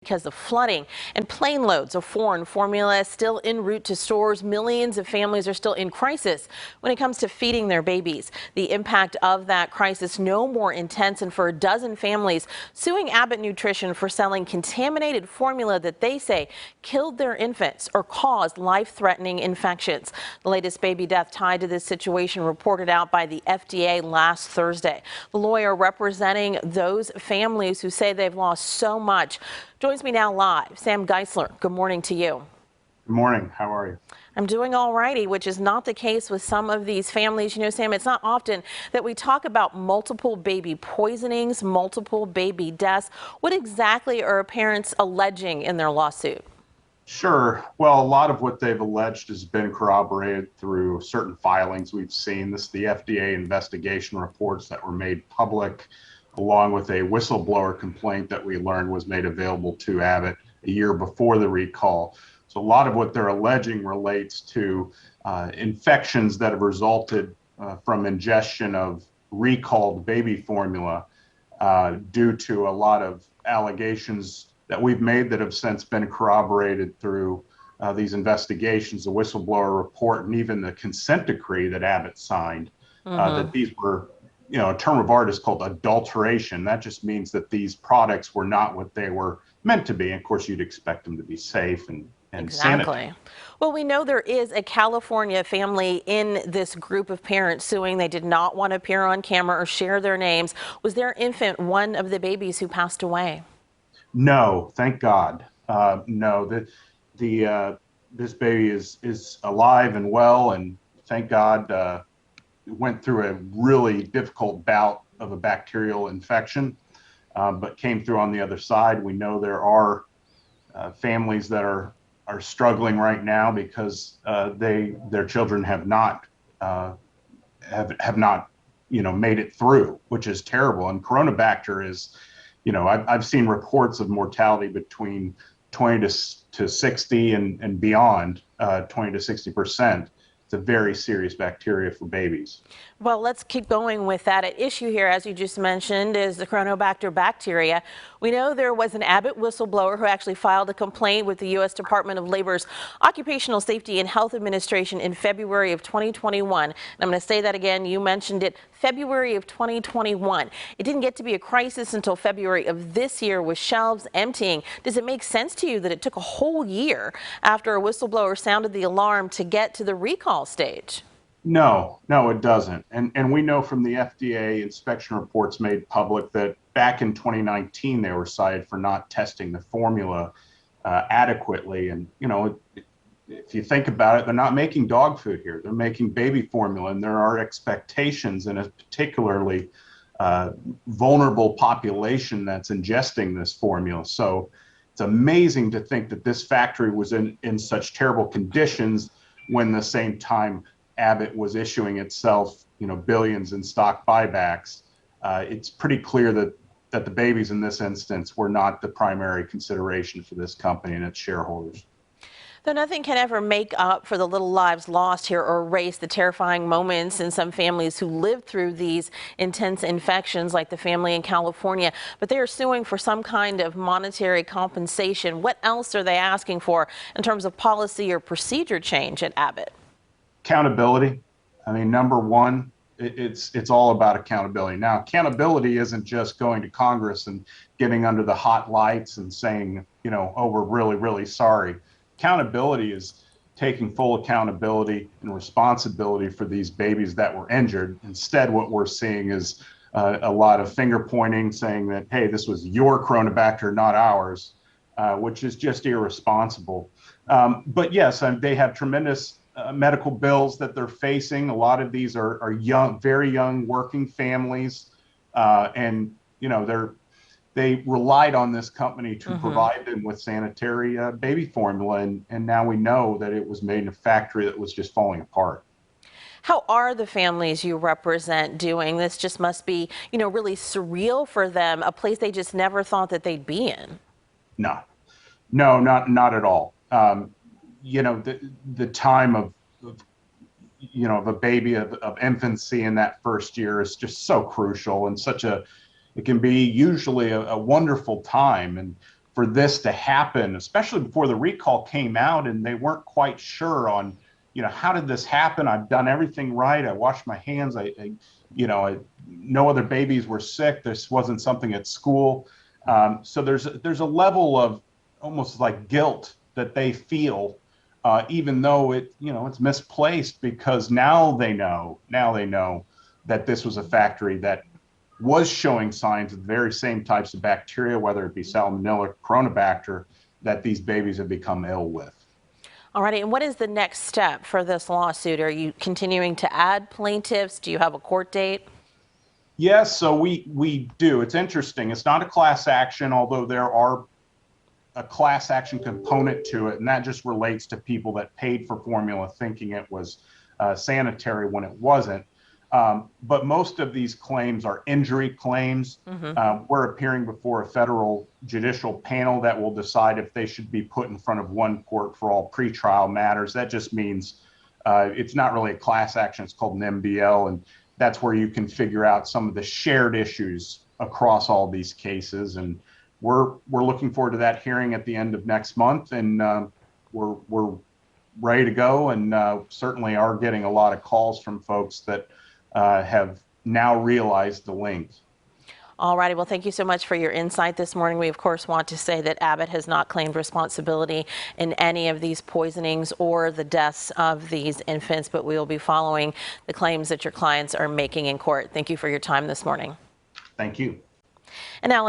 because of flooding, and plane loads of foreign formula still en route to stores. Millions of families are still in crisis when it comes to feeding their babies. The impact of that crisis no more intense, and for a dozen families suing Abbott Nutrition for selling contaminated formula that they say killed their infants or caused life-threatening infections. The latest baby death tied to this situation reported out by the FDA last Thursday. The lawyer representing those families who say they've lost so much joins me now live. Sam Geisler, good morning to you. Good morning. How are you? I'm doing all righty, which is not the case with some of these families. You know, Sam, it's not often that we talk about multiple baby poisonings, multiple baby deaths. What exactly are parents alleging in their lawsuit? Sure. Well, a lot of what they've alleged has been corroborated through certain filings we've seen. This is the FDA investigation reports that were made public, along with a whistleblower complaint that we learned was made available to Abbott a year before the recall. So a lot of what they're alleging relates to infections that have resulted from ingestion of recalled baby formula due to a lot of allegations that we've made that have since been corroborated through these investigations, the whistleblower report, and even the consent decree that Abbott signed, that these were, a term of art is called adulteration. That just means that these products were not what they were meant to be. And of course, you'd expect them to be safe and sanitary. Exactly. Well, we know there is a California family in this group of parents suing. They did not want to appear on camera or share their names. Was their infant one of the babies who passed away? No, thank God. No, this baby is alive and well, and thank God went through a really difficult bout of a bacterial infection, but came through on the other side. We know there are families that are struggling right now because their children have not made it through, which is terrible. And Coronabacter is, I've seen reports of mortality between 20 to 60 and beyond, 20 to 60%. It's a very serious bacteria for babies. Well, let's keep going with that. At issue here, as you just mentioned, is the Coronabacter bacteria. We know there was an Abbott whistleblower who actually filed a complaint with the U.S. Department of Labor's Occupational Safety and Health Administration in February of 2021. And I'm going to say that again. You mentioned it, February of 2021. It didn't get to be a crisis until February of this year with shelves emptying. Does it make sense to you that it took a whole year after a whistleblower sounded the alarm to get to the recall stage? No, it doesn't. And we know from the FDA inspection reports made public that back in 2019, they were cited for not testing the formula adequately. And, if you think about it, they're not making dog food here. They're making baby formula, and there are expectations in a particularly vulnerable population that's ingesting this formula. So it's amazing to think that this factory was in such terrible conditions when the same time Abbott was issuing itself, billions in stock buybacks. It's pretty clear that the babies in this instance were not the primary consideration for this company and its shareholders. Though nothing can ever make up for the little lives lost here or erase the terrifying moments in some families who lived through these intense infections, like the family in California, but they are suing for some kind of monetary compensation. What else are they asking for in terms of policy or procedure change at Abbott? Accountability. I mean, number one, it's all about accountability. Now, accountability isn't just going to Congress and getting under the hot lights and saying, oh, we're really, really sorry. Accountability is taking full accountability and responsibility for these babies that were injured. Instead, what we're seeing is a lot of finger pointing, saying that, hey, this was your Coronabacter, not ours, which is just irresponsible. But yes, they have tremendous medical bills that they're facing. A lot of these are young, very young working families, and they relied on this company to provide them with sanitary baby formula, and now we know that it was made in a factory that was just falling apart. How are the families you represent doing? This just must be, really surreal for them, a place they just never thought that they'd be in. No, not at all. The time of a baby of infancy in that first year is just so crucial, and it can be usually a wonderful time. And for this to happen, especially before the recall came out and they weren't quite sure on, how did this happen? I've done everything right. I washed my hands. No other babies were sick. This wasn't something at school. So there's a level of almost like guilt that they feel, even though it's misplaced, because now they know that this was a factory that was showing signs of the very same types of bacteria, whether it be Salmonella or Coronabacter, that these babies have become ill with. All righty, and what is the next step for this lawsuit? Are you continuing to add plaintiffs? Do you have a court date? Yes, so we do. It's interesting. It's not a class action, although there are a class action component to it, and that just relates to people that paid for formula thinking it was sanitary when it wasn't. But most of these claims are injury claims. We're appearing before a federal judicial panel that will decide if they should be put in front of one court for all pretrial matters. That just means it's not really a class action. It's called an MDL, and that's where you can figure out some of the shared issues across all these cases. And we're looking forward to that hearing at the end of next month, and we're ready to go, and certainly are getting a lot of calls from folks that have now realized the link. All righty. Well, thank you so much for your insight this morning. We, of course, want to say that Abbott has not claimed responsibility in any of these poisonings or the deaths of these infants, but we will be following the claims that your clients are making in court. Thank you for your time this morning. Thank you. And now